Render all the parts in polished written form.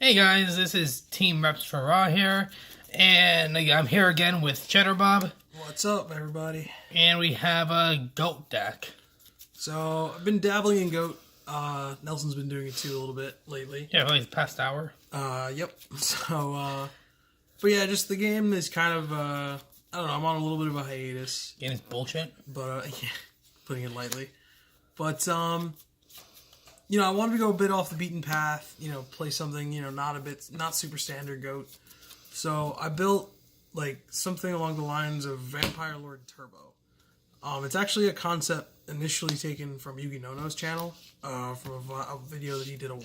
Hey guys, this is Team Reps for Raw here, and I'm here again with Cheddar Bob. What's up, everybody? And we have a GOAT deck. So, I've been dabbling in GOAT. Nelson's been doing it too a little bit lately. Yeah, like the past hour. Yep. So, but yeah, just the game is kind of, I don't know, I'm on a little bit of a hiatus. Game is bullshit. But, yeah, putting it lightly. But, I wanted to go a bit off the beaten path, play something, not super standard GOAT. So, I built, something along the lines of Vampire Lord Turbo. It's actually a concept initially taken from Yugioh's channel, from a video that he did a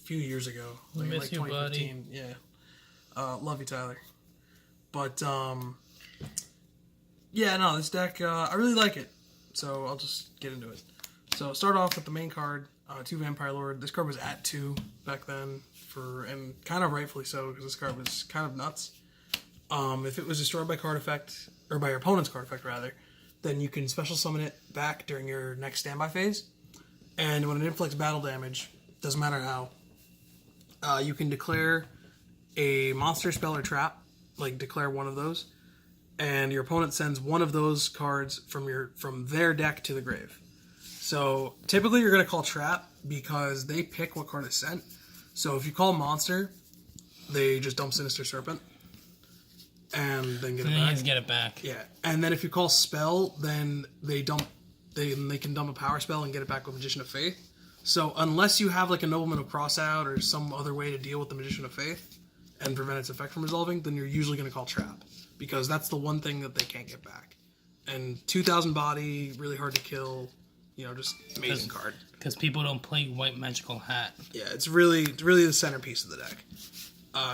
few years ago. Miss you, 2015. buddy. Yeah. Love you, Tyler. But, this deck, I really like it. So, I'll just get into it. So, start off with the main card, 2 Vampire Lord. This card was at 2 back then, and kind of rightfully so, because this card was kind of nuts. If it was destroyed by card effect, or by your opponent's card effect, rather, then you can special summon it back during your next standby phase. And when it inflicts battle damage, doesn't matter how, you can declare a monster, spell, or trap, declare one of those, and your opponent sends one of those cards from their deck to the grave. So, typically you're going to call trap because they pick what card is sent. So, if you call monster, they just dump Sinister Serpent and then get it back. Just get it back. Yeah. And then if you call spell, then they can dump a power spell and get it back with Magician of Faith. So, unless you have a Nobleman of Crossout or some other way to deal with the Magician of Faith and prevent its effect from resolving, then you're usually going to call trap because that's the one thing that they can't get back. And 2,000 body, really hard to kill. Just amazing card. Because people don't play White Magical Hat. Yeah, it's really the centerpiece of the deck.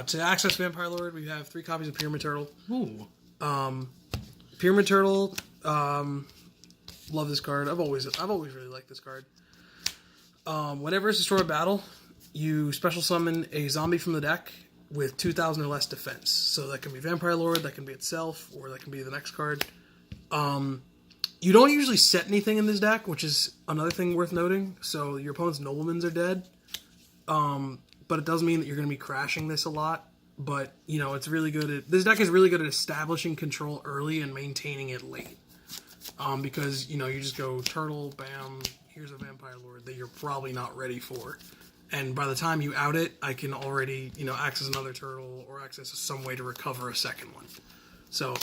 To access Vampire Lord, we have 3 copies of Pyramid Turtle. Ooh. Pyramid Turtle, love this card. I've always really liked this card. Whenever it's destroyed battle, you special summon a zombie from the deck with 2,000 or less defense. So that can be Vampire Lord, that can be itself, or that can be the next card. You don't usually set anything in this deck, which is another thing worth noting. So your opponent's Noblemans are dead. But it does mean that you're going to be crashing this a lot. But, it's really good this deck is really good at establishing control early and maintaining it late. Because, you just go turtle, bam, here's a Vampire Lord that you're probably not ready for. And by the time you out it, I can already, access another turtle or access some way to recover a second one. So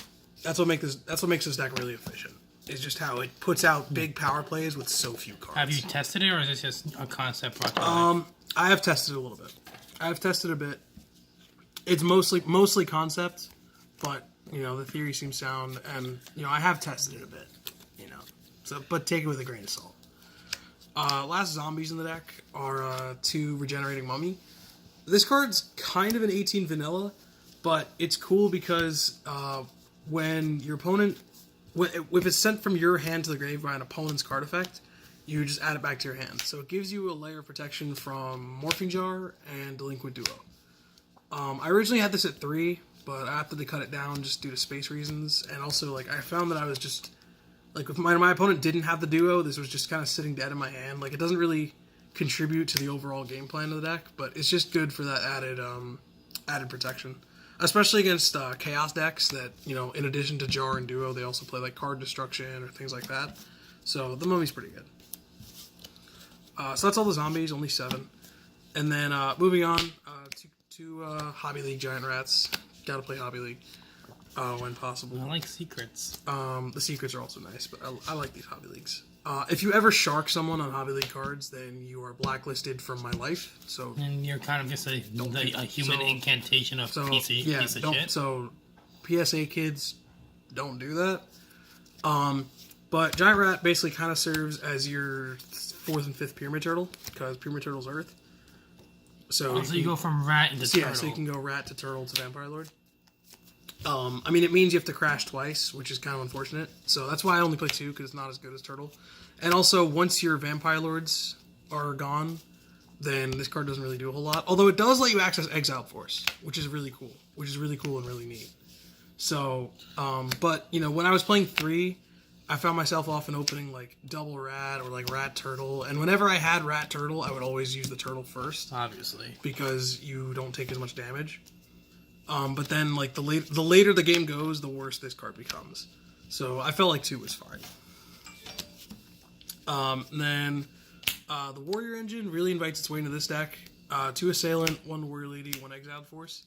that's what makes this deck really efficient. It's just how it puts out big power plays with so few cards. Have you tested it, or is this just a concept brought to life? I have tested it a little bit. I've tested a bit. It's mostly concept, but the theory seems sound, and I have tested it a bit. But take it with a grain of salt. Last zombies in the deck are 2 Regenerating Mummy. This card's kind of an 18 vanilla, but it's cool because when your opponent, if it's sent from your hand to the grave by an opponent's card effect, you just add it back to your hand. So it gives you a layer of protection from Morphing Jar and Delinquent Duo. I originally had this at 3, but I opted to cut it down just due to space reasons. And also, I found that I was just, if my opponent didn't have the Duo, this was just kind of sitting dead in my hand. It doesn't really contribute to the overall game plan of the deck, but it's just good for that added protection. Especially against Chaos decks that, in addition to Jar and Duo, they also play card destruction or things like that. So the Mummy's pretty good. So that's all the zombies, only 7. And then moving on to Hobby League Giant Rats. Gotta play Hobby League when possible. I like secrets. The secrets are also nice, but I like these Hobby Leagues. If you ever shark someone on Hobby League cards, then you are blacklisted from my life. So and you're kind of just a human incantation of piece of shit. So PSA kids, don't do that. But Giant Rat basically kind of serves as your 4th and 5th Pyramid Turtle, because Pyramid Turtle's Earth. So you go from rat into turtle. Yeah, so you can go rat to turtle to Vampire Lord. It means you have to crash twice, which is kind of unfortunate. So that's why I only play 2, because it's not as good as Turtle. And also, once your Vampire Lords are gone, then this card doesn't really do a whole lot. Although it does let you access Exile Force, which is really cool. And really neat. So, but, when I was playing 3, I found myself often opening like double rat or like rat turtle, and whenever I had rat turtle, I would always use the turtle first, Obviously. because you don't take as much damage. But then like the later the game goes, the worse this card becomes. So I felt like 2 was fine. Then the warrior engine really invites its way into this deck. 2 assailant, 1 warrior lady, 1 exiled force.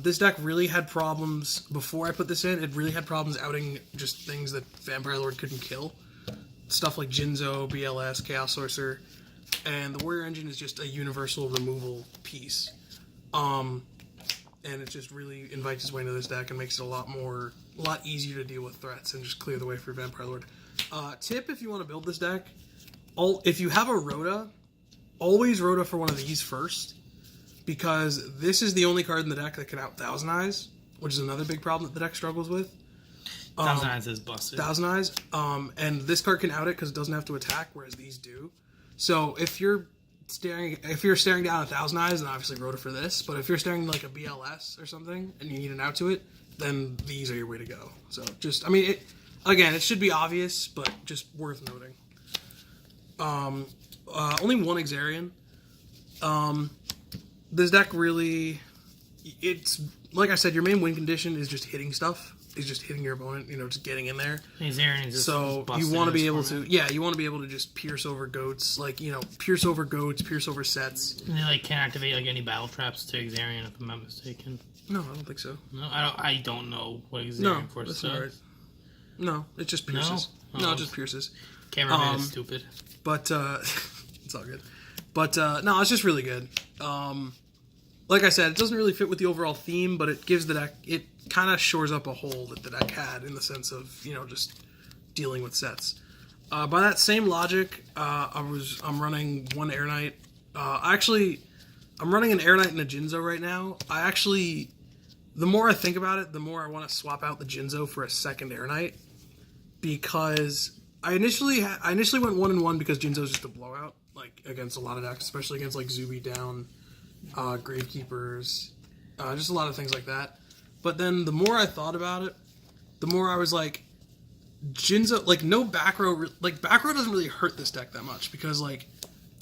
This deck really had problems before I put this in. It really had problems outing just things that Vampire Lord couldn't kill. Stuff like Jinzo, BLS, Chaos Sorcerer. And the Warrior Engine is just a universal removal piece. And it just really invites its way into this deck and makes it a lot easier to deal with threats and just clear the way for Vampire Lord. Tip if you want to build this deck, if you have a Rhoda, always Rhoda for one of these first. Because this is the only card in the deck that can out Thousand Eyes, which is another big problem that the deck struggles with. Thousand Eyes is busted. Thousand Eyes. And this card can out it because it doesn't have to attack, whereas these do. So if you're staring down a Thousand Eyes, then obviously Rhoda for this. But if you're staring like a BLS or something and you need an out to it, then these are your way to go. So it should be obvious, but just worth noting. Only 1 Exarian. This deck really, it's like I said, your main win condition is just hitting stuff. Is just hitting your opponent, just getting in there. So you want to be able to, just pierce over goats, pierce over goats, pierce over sets. And they can't activate any battle traps to Exarian, if I'm not mistaken. No, I don't think so. No, I don't know what Exarian Force does. Right. No, it just pierces. No, it just pierces. Cameraman is stupid. But it's all good. But no, it's just really good. Like I said, it doesn't really fit with the overall theme, but it gives the deck, it kind of shores up a hole that the deck had in the sense of, just dealing with sets. By that same logic, I'm running 1 Air Knight. I'm running an Air Knight and a Jinzo right now. The more I think about it, the more I want to swap out the Jinzo for a second Air Knight, because I initially went 1-1 because Jinzo's just a blowout, against a lot of decks, especially against Zuby down, Gravekeepers, just a lot of things like that. But then the more I thought about it, the more I was like, Jinzo, no back row, back row doesn't really hurt this deck that much, because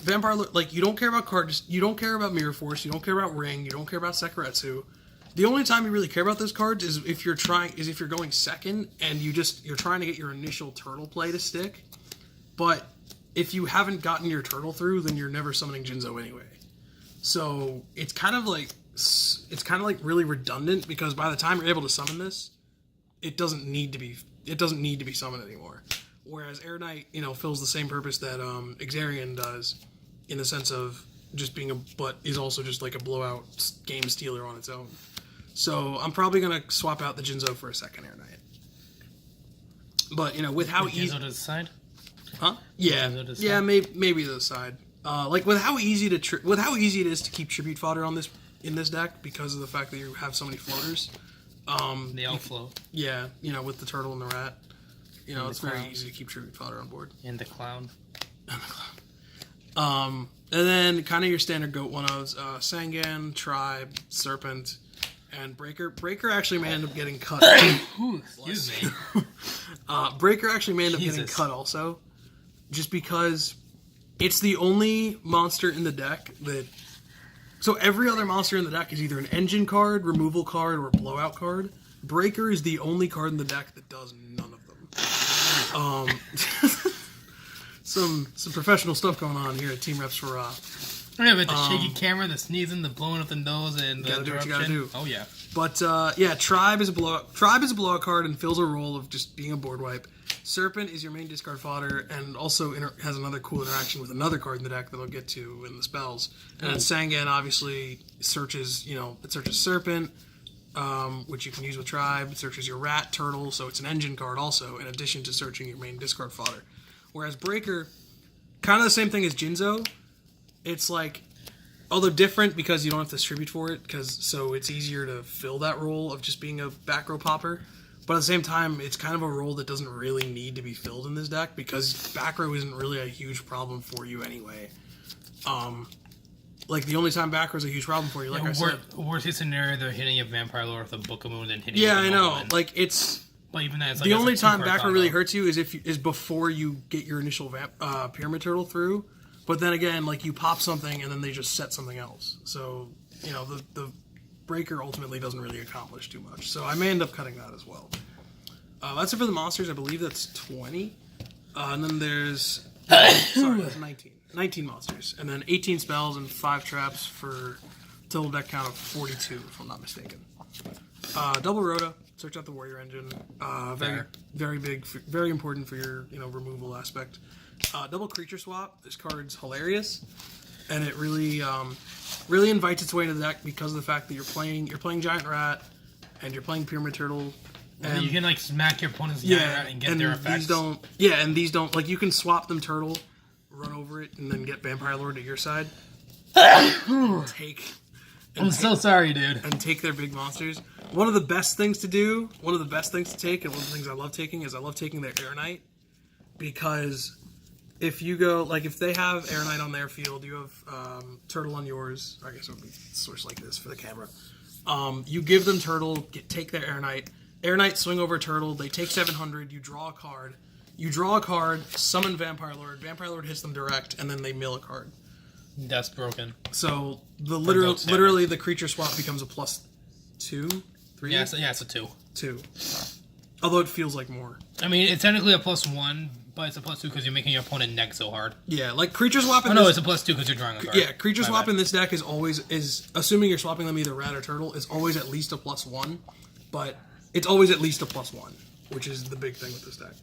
Vampire, you don't care about cards, you don't care about Mirror Force, you don't care about Ring, you don't care about Sekretsu. The only time you really care about those cards is if you're going second and you're trying to get your initial turtle play to stick. But if you haven't gotten your turtle through, then you're never summoning Jinzo anyway. So it's kind of really redundant, because by the time you're able to summon this, it doesn't need to be summoned anymore. Whereas Air Knight, fills the same purpose that Exarian does, in the sense of just but is also just a blowout game stealer on its own. So I'm probably gonna swap out the Jinzo for a second Air Knight. But with how easy Jinzo to the side? Huh? Yeah, maybe the side. With how easy it is to keep tribute fodder in this deck, because of the fact that you have so many floaters. They all float. Yeah, with the turtle and the rat. It's very easy to keep tribute fodder on board. And the clown. And then kind of your standard goat one-ofs, Sangan, Tribe, Serpent, and Breaker. Breaker actually may end up getting cut. Ooh, excuse me. Breaker actually may end up getting cut also, just because it's the only monster in the deck that... So every other monster in the deck is either an engine card, removal card, or a blowout card. Breaker is the only card in the deck that does none of them. Some professional stuff going on here at Team Reps for Raw. Yeah, with the shaky camera, the sneezing, the blowing up the nose, and the gotta do what you gotta do. Oh yeah. But Tribe is a blowout. Tribe is a blowout card and fills a role of just being a board wipe. Serpent is your main discard fodder, and also has another cool interaction with another card in the deck that I'll get to in the spells. And then Sangan obviously searches, it searches Serpent, which you can use with Tribe. It searches your Rat, Turtle, so it's an engine card also, in addition to searching your main discard fodder. Whereas Breaker, kind of the same thing as Jinzo. It's although different because you don't have to distribute for it, so it's easier to fill that role of just being a back row popper. But at the same time, it's kind of a role that doesn't really need to be filled in this deck, because back row isn't really a huge problem for you anyway. The only time back row is a huge problem for you, I said. Worst case scenario, they're hitting a Vampire Lord with a Book of Moon and hitting I know. It's... But even that, it's the only time backer really hurts you is before you get your initial Pyramid Turtle through. But then again, like you pop something and then they just set something else. So the breaker ultimately doesn't really accomplish too much. So I may end up cutting that as well. That's it for the monsters. I believe that's 20. And then there's sorry, that's 19. 19 monsters, and then 18 spells and 5 traps for total deck count of 42, if I'm not mistaken. Double Rhoda, search out the warrior engine. Very big, very important for your removal aspect. Double creature swap. This card's hilarious, and it really really invites its way into the deck because of the fact that you're playing Giant Rat, and you're playing Pyramid Turtle. And you can like smack your opponent's Giant Rat and get their effects. These don't like you can swap them turtle, run over it, and then get Vampire Lord at your side. I'm so sorry, dude. And take their big monsters. One of the best things to do, one of the best things to take, and one of the things I love taking is I love taking their Air Knight, because if you go if they have Air Knight on their field, you have Turtle on yours. I guess it would be sourced like this for the camera. You give them Turtle, take their Air Knight. Air Knight, swing over Turtle. They take 700. You draw a card. Summon Vampire Lord. Vampire Lord hits them direct, and then they mill a card. That's broken. So literally the creature swap becomes a +2, 3. Yeah, it's a 2. 2. Although it feels like more. I mean, it's technically a +1, but it's a +2 because you're making your opponent neg so hard. Yeah, like creature swap. It's a +2 because you're drawing a card. Yeah, creature swap in this deck is assuming you're swapping them either rat or turtle, is always at least a +1, but it's always at least a +1, which is the big thing with this deck.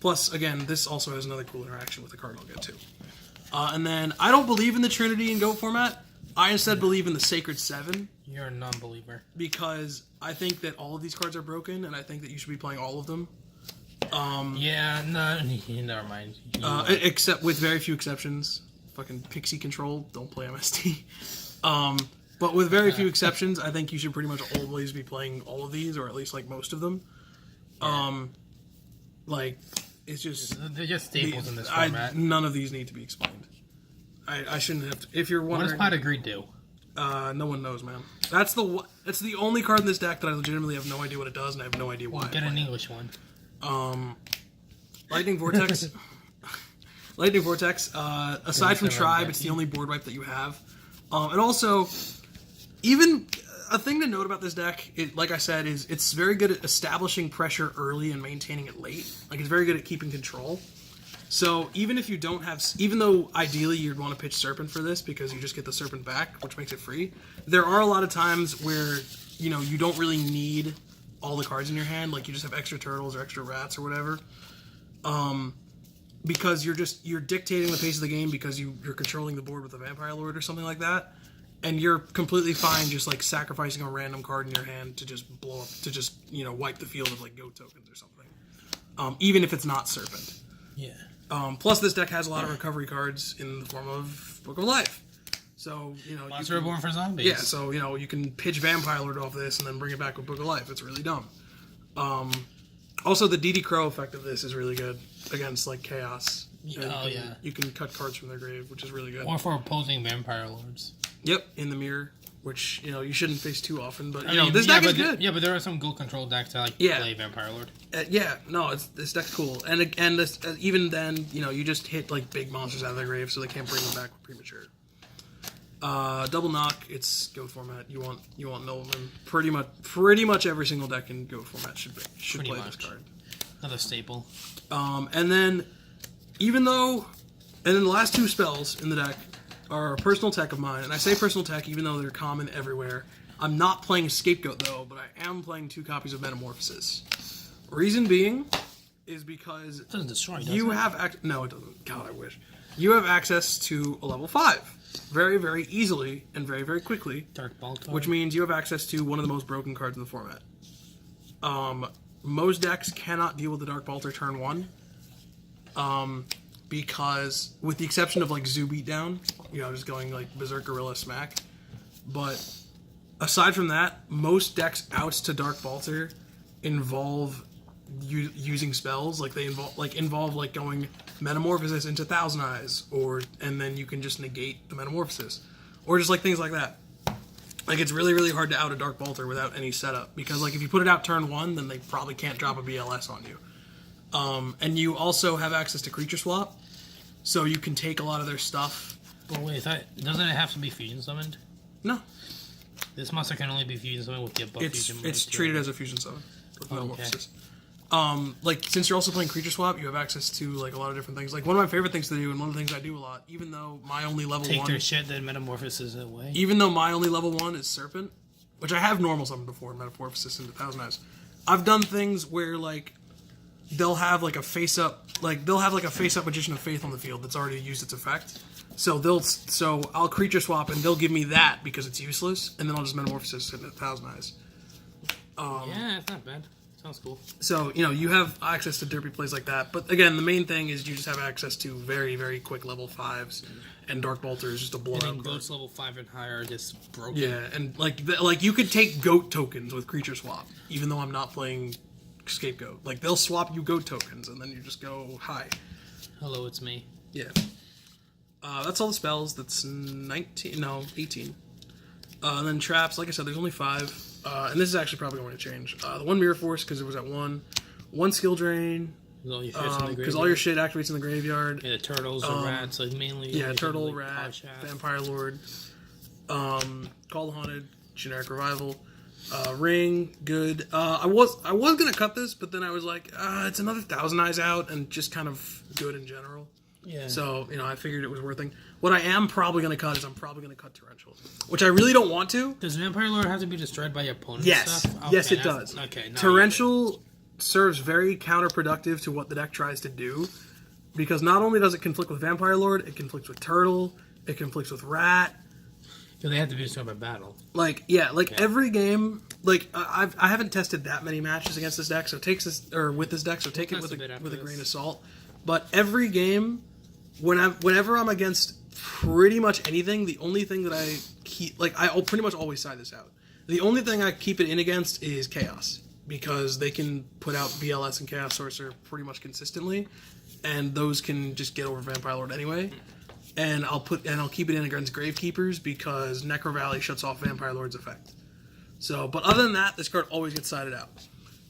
Plus, again, this also has another cool interaction with the card I'll get to. And then, I don't believe in the Trinity in Go format. I instead believe in the Sacred 7. You're a non-believer. Because I think that all of these cards are broken, and I think that you should be playing all of them. Never mind. Except with very few exceptions. Fucking Pixie Control, don't play MST. But with very few exceptions, I think you should pretty much always be playing all of these, or at least most of them. It's just they're just staples in this format. None of these need to be explained. I shouldn't have to. If you're wondering, what does Pot of Greed do? No one knows, man. That's the only card in this deck that I legitimately have no idea what it does, and I have no idea why. Get an English one. Lightning Vortex. Lightning Vortex. Aside from Tribe, it's the only board wipe that you have. And also, even a thing to note about this deck, like I said, is it's very good at establishing pressure early and maintaining it late. Like, it's very good at keeping control. So even if you don't have, even though ideally you'd want to pitch Serpent for this because you just get the Serpent back, which makes it free, there are a lot of times where, you don't really need all the cards in your hand. Like, you just have extra turtles or extra rats or whatever. Because you're dictating the pace of the game because you're controlling the board with a Vampire Lord or something like that. And you're completely fine just sacrificing a random card in your hand to just blow up, to just, wipe the field of goat tokens or something. Even if it's not Serpent. Yeah. Plus this deck has a lot of recovery cards in the form of Book of Life. So, Monster Reborn for zombies. Yeah, so, you can pitch Vampire Lord off this and then bring it back with Book of Life. It's really dumb. Also, the DD Crow effect of this is really good against, Chaos. Yeah. You can cut cards from their grave, which is really good. Or for opposing Vampire Lords. Yep, in the mirror, which, you shouldn't face too often, but, this deck is good. Yeah, but there are some goal control decks that, play Vampire Lord. This deck's cool. And this, even then, you just hit, big monsters out of their grave, so they can't bring them back premature. Double Knock, it's Go format. You want Nobleman. Pretty much every single deck in Go format should play this card. Another staple. And then the last 2 spells in the deck are a personal tech of mine, and I say personal tech even though they're common everywhere. I'm not playing Scapegoat though, but I am playing 2 copies of Metamorphosis. Reason being is because it doesn't destroy. No, it doesn't. God, I wish. You have access to a level 5 very, very easily and very, very quickly. Dark Baltar. Which means you have access to one of the most broken cards in the format. Most decks cannot deal with the Dark Baltar turn 1. Because, with the exception of Zoo Beatdown, just going Berserk Gorilla Smack. But aside from that, most decks outs to Dark Baltar involve using spells. They involve going Metamorphosis into Thousand Eyes, and then you can just negate the Metamorphosis, or just things like that. Like, it's really, really hard to out a Dark Bolter without any setup. Because, like, if you put it out turn 1, then they probably can't drop a BLS on you. And you also have access to Creature Swap. So you can take a lot of their stuff. Well, wait, doesn't it have to be fusion summoned? No. This monster can only be fusion summoned with the above fusion. It's treated as a fusion summon. With Metamorphosis. Okay. Like, since you're also playing Creature Swap, you have access to, like, a lot of different things. Like, one of my favorite things to do, and one of the things I do a lot, even though my only level 1... Take their shit, then Metamorphosis away. Even though my only level 1 is Serpent, which I have normal summoned before, Metamorphosis into Thousand Eyes. I've done things where, like, they'll have, like, a face-up... Like, they'll have, like, a face-up Magician of Faith on the field that's already used its effect. So I'll Creature Swap, and they'll give me that because it's useless, and then I'll just Metamorphosis into Thousand Eyes. Yeah, it's not bad. Sounds cool. So, you know, you have access to derpy plays like that. But, again, the main thing is you just have access to very, very quick level 5s. And Dark Bolter is just a blowout. And goats level 5 and higher are just broken. Yeah, and, like you could take goat tokens with Creature Swap, even though I'm not playing Scapegoat. Like, they'll swap you goat tokens, and then you just go, hi. Hello, it's me. Yeah. That's all the spells. That's 18. And then traps, like I said, there's only 5. And this is actually probably going to change. The one Mirror Force, because it was at 1. 1 skill drain, because all your shit activates in the graveyard. Yeah, the turtles or rats, like mainly. Yeah, turtle, rat, Vampire Lord, Call the Haunted, generic revival, ring, good. I was gonna cut this, but then I was like, it's another Thousand Eyes out, and just kind of good in general. Yeah. So, you know, I figured it was worth it. What I am probably going to cut is I'm probably going to cut Torrential, which I really don't want to. Does Vampire Lord have to be destroyed by your opponent's yes. stuff? Okay, yes, it does. Okay. Torrential serves very counterproductive to what the deck tries to do, because not only does it conflict with Vampire Lord, it conflicts with Turtle, it conflicts with Rat. So they have to be destroyed by battle. Every game, I haven't tested that many matches against this deck, so take this with a grain of salt. But every game, whenever I'm against pretty much anything, the only thing that I keep, I'll pretty much always side this out. The only thing I keep it in against is Chaos, because they can put out BLS and Chaos Sorcerer pretty much consistently, and those can just get over Vampire Lord anyway. And I'll keep it in against Gravekeepers because Necro Valley shuts off Vampire Lord's effect. So, but other than that, this card always gets sided out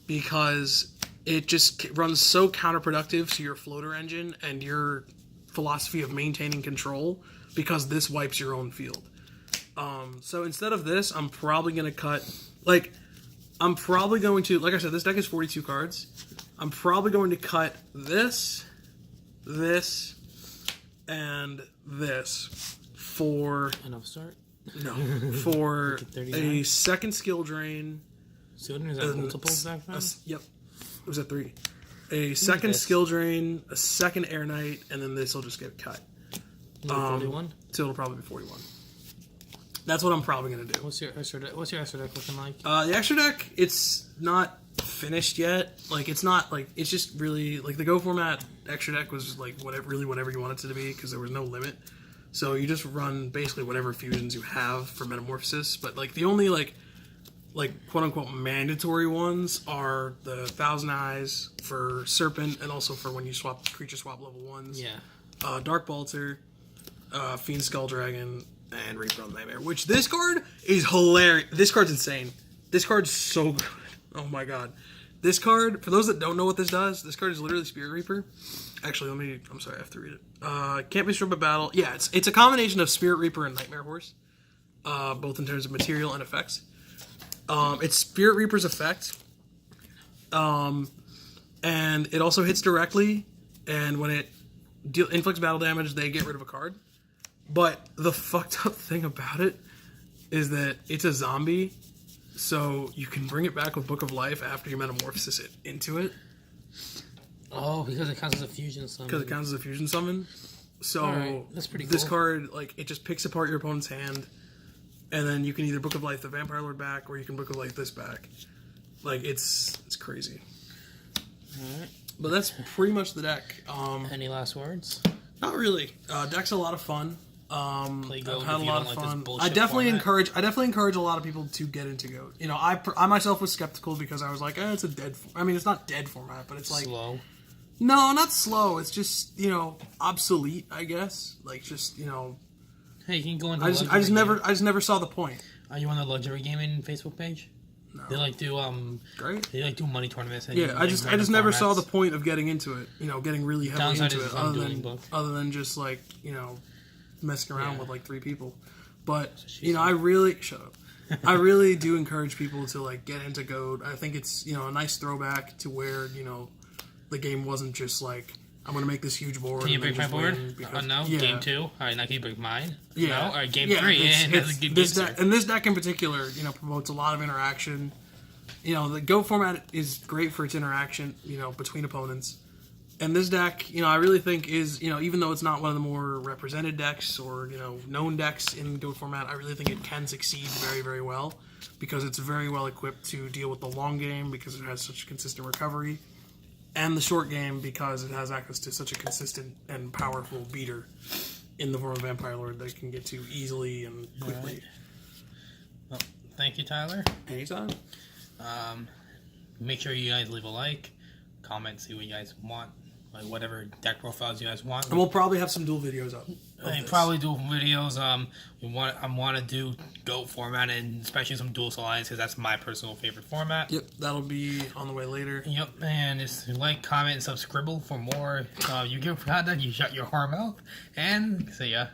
because it just runs so counterproductive to your floater engine and your philosophy of maintaining control, because this wipes your own field. So instead of this, I'm probably going to cut, like I said, this deck is 42 cards. I'm probably going to cut this, and this for... An upstart? No. For a second skill drain. So is that multiples back then? Yep. It was at 3. A second skill drain, a second Air Knight, and then this will just get cut. 41? So it'll probably be 41. That's what I'm probably going to do. What's your extra deck looking like? The extra deck, it's not finished yet. It's not, it's just really, the Go format extra deck was, whatever you want it to be, because there was no limit. So you just run basically whatever fusions you have for Metamorphosis. But, the only, quote-unquote mandatory ones are the Thousand Eyes for Serpent, and also for when you creature swap level 1s. Yeah. Dark Bolter, Fiend Skull Dragon, and Reaper on the Nightmare. Which, this card is hilarious. This card's insane. This card's so good. Oh my god. This card, for those that don't know what this does, this card is literally Spirit Reaper. Actually, I'm sorry, I have to read it. Can't be destroyed by battle. Yeah, it's a combination of Spirit Reaper and Nightmare Horse. Both in terms of material and effects. It's Spirit Reaper's effect. And it also hits directly, and when it inflicts battle damage, they get rid of a card. But the fucked up thing about it is that it's a zombie, so you can bring it back with Book of Life after you metamorphosis it into it. Oh, because it counts as a fusion summon. So right, that's pretty cool. This card, it just picks apart your opponent's hand, and then you can either Book of Life the Vampire Lord back, or you can Book of Life this back. It's crazy. Alright. But that's pretty much the deck. Any last words? Not really. Deck's a lot of fun. Play Goat. I've had a lot of fun. I definitely encourage a lot of people to get into Goat. You know, I myself was skeptical because I was like, it's a dead. I mean, it's not dead format, but it's slow. No, not slow. It's just obsolete, I guess. Hey, you can go into. I just never saw the point. Are you on the luxury gaming Facebook page? No. They like do Great. They like do money tournaments. And Yeah, I just never saw the point of getting into it. You know, getting really heavily Downside into is it, other than just like, you know, messing around with like 3 people. But you know, I really shut up. I really do encourage people to like get into Goat. I think it's, you know, a nice throwback to where, you know, the game wasn't just like, I'm gonna make this huge board. Can you break my board? No. Yeah. Game 2. All right, now can you break mine? Yeah. No. All right, game 3. This deck in particular, you know, promotes a lot of interaction. You know, the Goat format is great for its interaction, you know, between opponents. And this deck, you know, I really think is, you know, even though it's not one of the more represented decks or, you know, known decks in Goat format, I really think it can succeed very, very well because it's very well equipped to deal with the long game because it has such consistent recovery, and the short game because it has access to such a consistent and powerful beater in the form of Vampire Lord that it can get to easily and quickly. Right. Well, thank you, Tyler. Anytime. Make sure you guys leave a like, comment, see what you guys want, like whatever deck profiles you guys want. And we'll probably have some dual videos up. I probably do videos. I want to do Goat format and especially some dual alliance because that's my personal favorite format. Yep, that'll be on the way later. Yep, and just like, comment, and subscribe for more Yu-Gi-Oh content. You shut your whore mouth, and see ya.